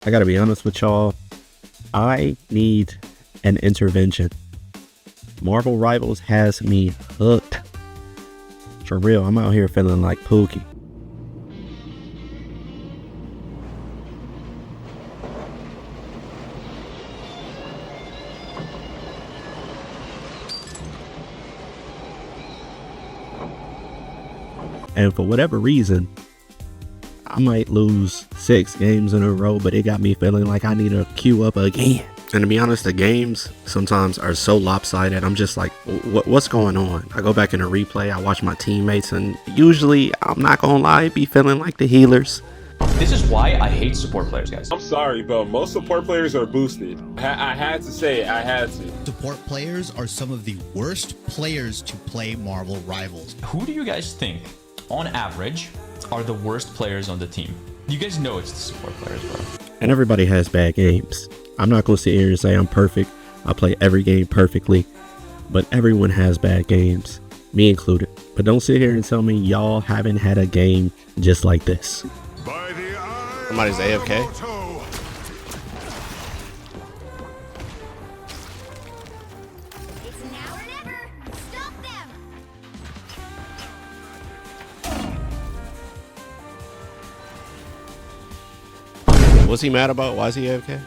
I gotta be honest with y'all, I need an intervention. Marvel Rivals has me hooked. For real, I'm out here feeling like Pookie. And for whatever reason, I might lose 6 games in a row, but it got me feeling like I need to queue up again. And to be honest, the games sometimes are so lopsided. I'm just like, what's going on? I go back in a replay, I watch my teammates, and usually, I'm not gonna lie, be feeling like the healers. This is why I hate support players, guys. I'm sorry, but most support players are boosted. I had to say it, I had to. Support players are some of the worst players to play Marvel Rivals. Who do you guys think, on average, are the worst players on the team? You guys know it's the support players, bro. And everybody has bad games. I'm not gonna sit here and say I'm perfect. I play every game perfectly, but everyone has bad games, me included. But don't sit here and tell me y'all haven't had a game just like this. Somebody's AFK. It's now or never. Stop them. What's he mad about? Why is he AFK?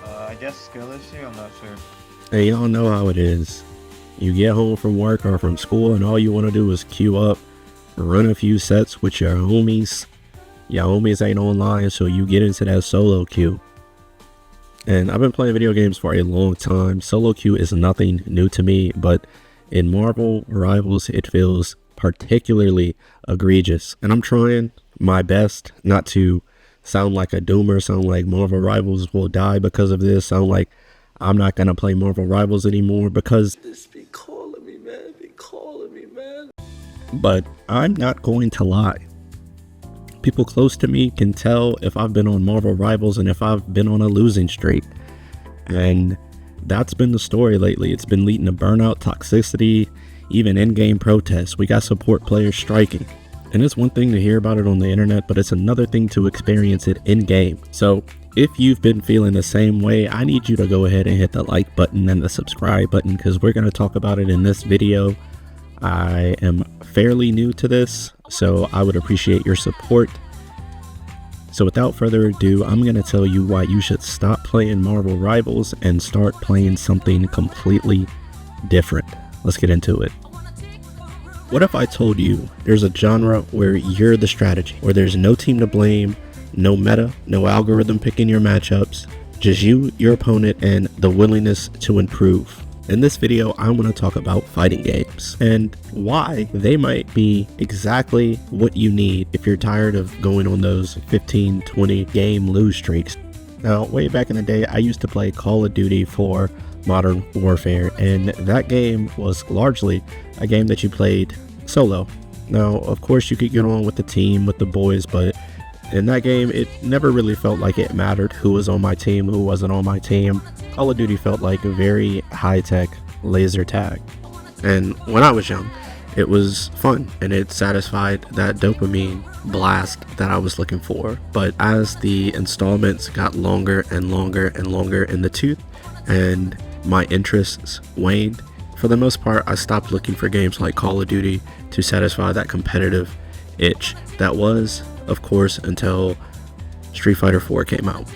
I guess skill issue, I'm not sure. Hey, y'all know how it is. You get home from work or from school and all you want to do is queue up, run a few sets with your homies. Your homies ain't online, so you get into that solo queue. And I've been playing video games for a long time. Solo queue is nothing new to me, but in Marvel Rivals, it feels particularly egregious. And I'm trying my best not to sound like a doomer, sound like Marvel Rivals will die because of this, sound like I'm not gonna play Marvel Rivals anymore because this be calling me, man, But I'm not going to lie. People close to me can tell if I've been on Marvel Rivals and if I've been on a losing streak. And that's been the story lately. It's been leading to burnout, toxicity, even in-game protests. We got support players striking. And it's one thing to hear about it on the internet, but it's another thing to experience it in-game. So if you've been feeling the same way, I need you to go ahead and hit the like button and the subscribe button because we're going to talk about it in this video. I am fairly new to this, so I would appreciate your support. So without further ado, I'm going to tell you why you should stop playing Marvel Rivals and start playing something completely different. Let's get into it. What if I told you there's a genre where you're the strategy, where there's no team to blame, no meta, no algorithm picking your matchups, just you, your opponent, and the willingness to improve? In this video, I want to talk about fighting games and why they might be exactly what you need if you're tired of going on those 15, 20 game lose streaks. Now, way back in the day, I used to play Call of Duty for Modern Warfare, and that game was largely a game that you played solo. Now, of course, you could get on with the team, with the boys, but in that game, it never really felt like it mattered who was on my team, who wasn't on my team. Call of Duty felt like a very high-tech laser tag. And when I was young, it was fun, and it satisfied that dopamine blast that I was looking for. But as the installments got longer and longer and longer in the tooth, and my interests waned, for the most part, I stopped looking for games like Call of Duty to satisfy that competitive itch. That was, of course, until Street Fighter 4 came out.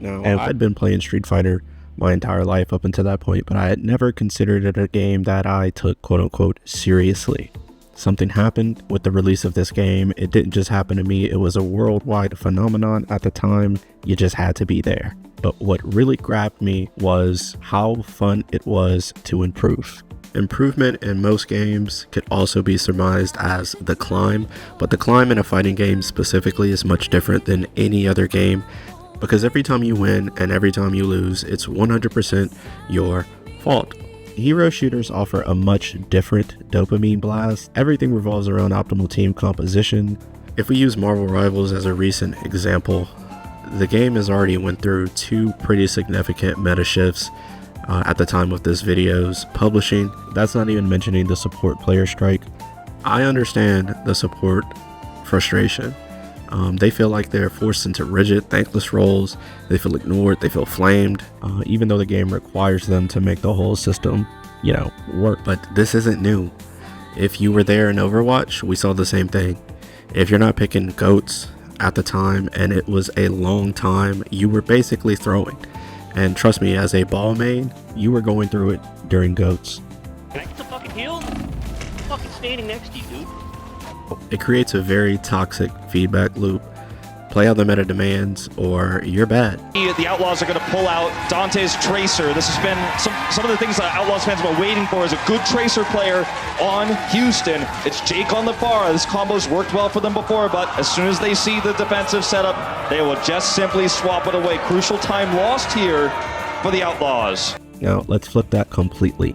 Now, I'd been playing Street Fighter my entire life up until that point, but I had never considered it a game that I took quote-unquote seriously. Something happened with the release of this game. It didn't just happen to me, it was a worldwide phenomenon at the time. You just had to be there. But what really grabbed me was how fun it was to improve. Improvement in most games could also be surmised as the climb, but the climb in a fighting game specifically is much different than any other game because every time you win and every time you lose, it's 100% your fault. Hero shooters offer a much different dopamine blast. Everything revolves around optimal team composition. If we use Marvel Rivals as a recent example, the game has already went through 2 pretty significant meta shifts at the time of this video's publishing. That's not even mentioning the support player strike. I understand the support frustration. They feel like they're forced into rigid, thankless roles. They feel ignored. They feel flamed, even though the game requires them to make the whole system, work. But this isn't new. If you were there in Overwatch, we saw the same thing. If you're not picking GOATs at the time, and it was a long time, you were basically throwing. And trust me, as a ball main, you were going through it during GOATs. Can I get some fucking heal? I'm fucking standing next to you, dude. It creates a very toxic feedback loop. Play how the meta demands, or you're bad. The Outlaws are going to pull out Dante's Tracer. This has been some of the things that Outlaws fans have been waiting for, is a good Tracer player on Houston. It's Jake on the far. This combo's worked well for them before, but as soon as they see the defensive setup, they will just simply swap it away. Crucial time lost here for the Outlaws. Now, let's flip that completely.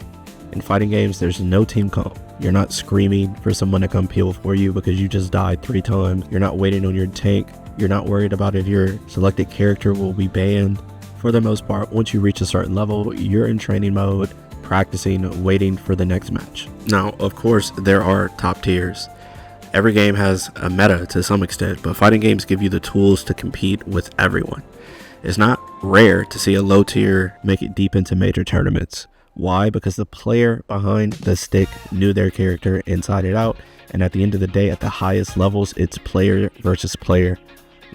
In fighting games, there's no team comp. You're not screaming for someone to come peel for you because you just died 3 times. You're not waiting on your tank. You're not worried about if your selected character will be banned. For the most part, once you reach a certain level, you're in training mode, practicing, waiting for the next match. Now, of course, there are top tiers. Every game has a meta to some extent, but fighting games give you the tools to compete with everyone. It's not rare to see a low tier make it deep into major tournaments. Why? Because the player behind the stick knew their character inside and out, and at the end of the day, at the highest levels, it's player versus player,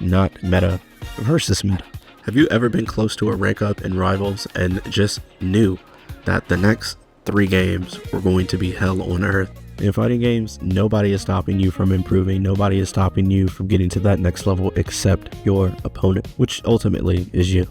not meta versus meta. Have you ever been close to a rank up in Rivals and just knew that the next 3 games were going to be hell on earth? In fighting games, nobody is stopping you from improving. Nobody is stopping you from getting to that next level except your opponent, which ultimately is you.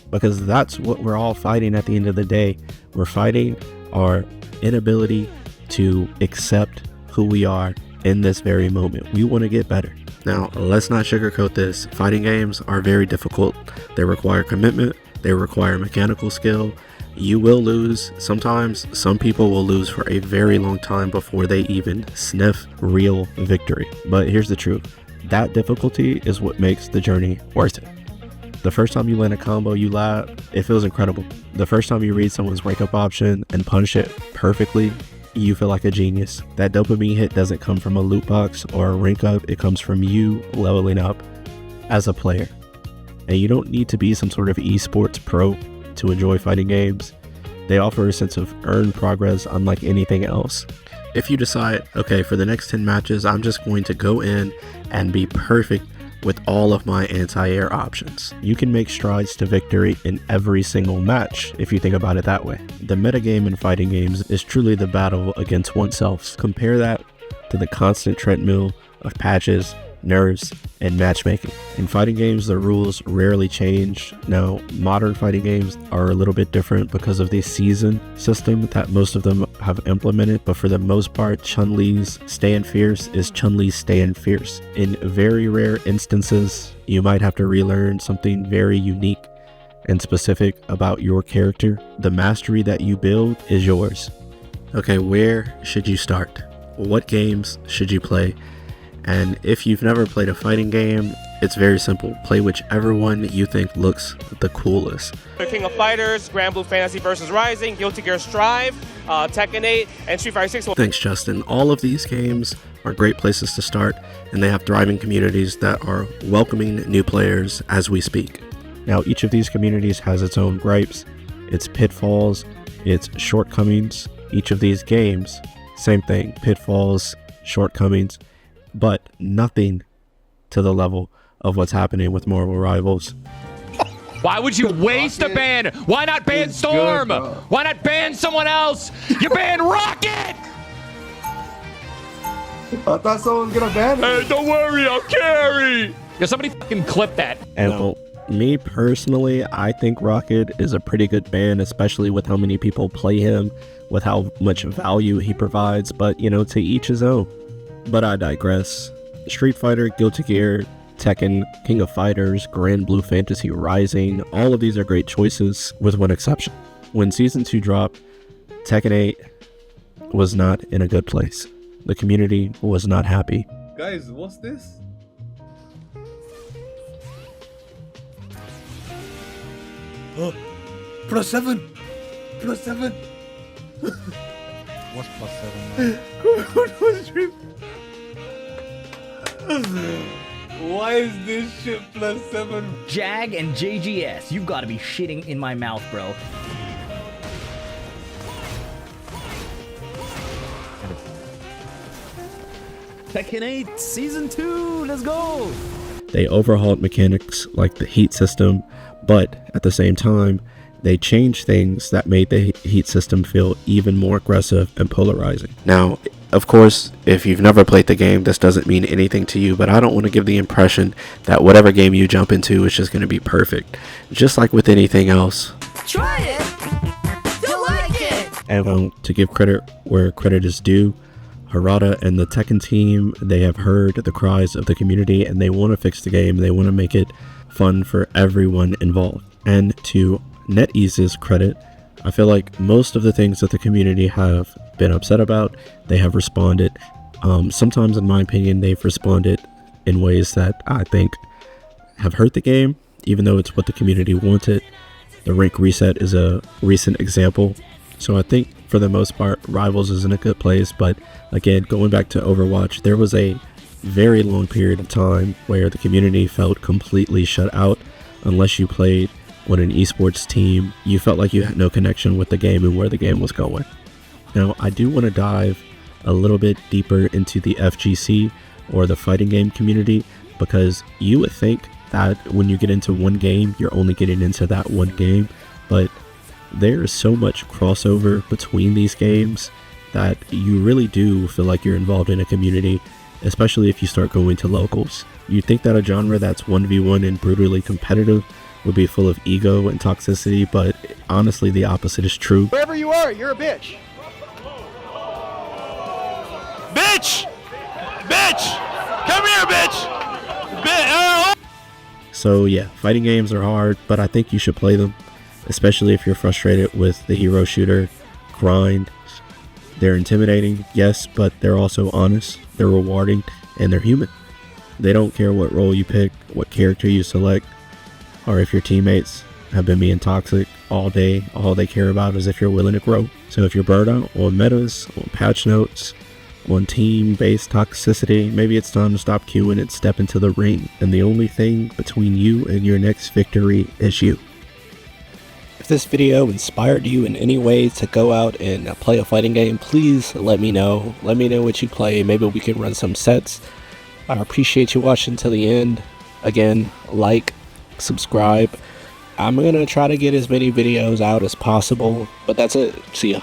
Because that's what we're all fighting at the end of the day. We're fighting our inability to accept who we are in this very moment. We want to get better. Now, let's not sugarcoat this. Fighting games are very difficult. They require commitment. They require mechanical skill. You will lose. Sometimes some people will lose for a very long time before they even sniff real victory. But here's the truth. That difficulty is what makes the journey worth it. The first time you land a combo, you laugh, it feels incredible. The first time you read someone's rank up option and punish it perfectly, you feel like a genius. That dopamine hit doesn't come from a loot box or a rank up, it comes from you leveling up as a player. And you don't need to be some sort of esports pro to enjoy fighting games. They offer a sense of earned progress unlike anything else. If you decide, okay, for the next 10 matches, I'm just going to go in and be perfect with all of my anti-air options, you can make strides to victory in every single match if you think about it that way. The metagame in fighting games is truly the battle against oneself. Compare that to the constant treadmill of patches, nerfs, and matchmaking. In fighting games, the rules rarely change. Now, modern fighting games are a little bit different because of the season system that most of them have implemented, but for the most part, Chun-Li's Stand Fierce is Chun-Li's Stand Fierce. In very rare instances, you might have to relearn something very unique and specific about your character. The mastery that you build is yours. Okay, where should you start? What games should you play? And if you've never played a fighting game, it's very simple. Play whichever one you think looks the coolest. The King of Fighters, Grand Blue Fantasy vs. Rising, Guilty Gear Strive, Tekken 8, and Street Fighter 6. Thanks, Justin. All of these games are great places to start, and they have thriving communities that are welcoming new players as we speak. Now, each of these communities has its own gripes, its pitfalls, its shortcomings. Each of these games, same thing, pitfalls, shortcomings, but nothing to the level of what's happening with Marvel Rivals. Why would you waste a ban? Why not ban Storm? Why not ban someone else? You ban Rocket! I thought someone was gonna ban him. Hey, don't worry, I'll carry! Yeah, somebody fucking clip that. And well, me personally, I think Rocket is a pretty good ban, especially with how many people play him, with how much value he provides, but you know, to each his own. But I digress. Street Fighter, Guilty Gear, Tekken, King of Fighters, Grand Blue Fantasy Rising, all of these are great choices with one exception. When Season 2 dropped, Tekken 8 was not in a good place. The community was not happy. Guys, what's this? Oh, +7! +7! What's +7, man? Why is this shit +7? Jag and JGS, you've got to be shitting in my mouth, bro. Tekken 8 Season 2, let's go! They overhauled mechanics like the heat system, but at the same time, they changed things that made the heat system feel even more aggressive and polarizing. Now, of course, if you've never played the game, this doesn't mean anything to you, but I don't want to give the impression that whatever game you jump into is just going to be perfect. Just like with anything else. Try it! You'll like it! And to give credit where credit is due, Harada and the Tekken team, they have heard the cries of the community and they want to fix the game. They want to make it fun for everyone involved. And to NetEase's credit, I feel like most of the things that the community have been upset about, they have responded. Sometimes, in my opinion, they've responded in ways that I think have hurt the game, even though it's what the community wanted. The rank reset is a recent example. So I think for the most part, Rivals is in a good place. But again, going back to Overwatch, there was a very long period of time where the community felt completely shut out. Unless you played on an esports team, you felt like you had no connection with the game and where the game was going. Now, I do want to dive a little bit deeper into the FGC or the fighting game community, because you would think that when you get into one game, you're only getting into that one game, but there is so much crossover between these games that you really do feel like you're involved in a community, especially if you start going to locals. You'd think that a genre that's 1v1 and brutally competitive would be full of ego and toxicity, but honestly the opposite is true. Wherever you are, you're a bitch. Bitch! Bitch! Come here, bitch! So yeah, fighting games are hard, but I think you should play them, especially if you're frustrated with the hero shooter grind. They're intimidating, yes, but they're also honest, they're rewarding, and they're human. They don't care what role you pick, what character you select, or if your teammates have been being toxic all day. All they care about is if you're willing to grow. So if you're burned out on metas, on patch notes, on team-based toxicity, maybe it's time to stop queuing and step into the ring. And the only thing between you and your next victory is you. If this video inspired you in any way to go out and play a fighting game, please let me know. Let me know what you play. Maybe we can run some sets. I appreciate you watching till the end. Again, like, subscribe. I'm gonna try to get as many videos out as possible, but that's it. See ya.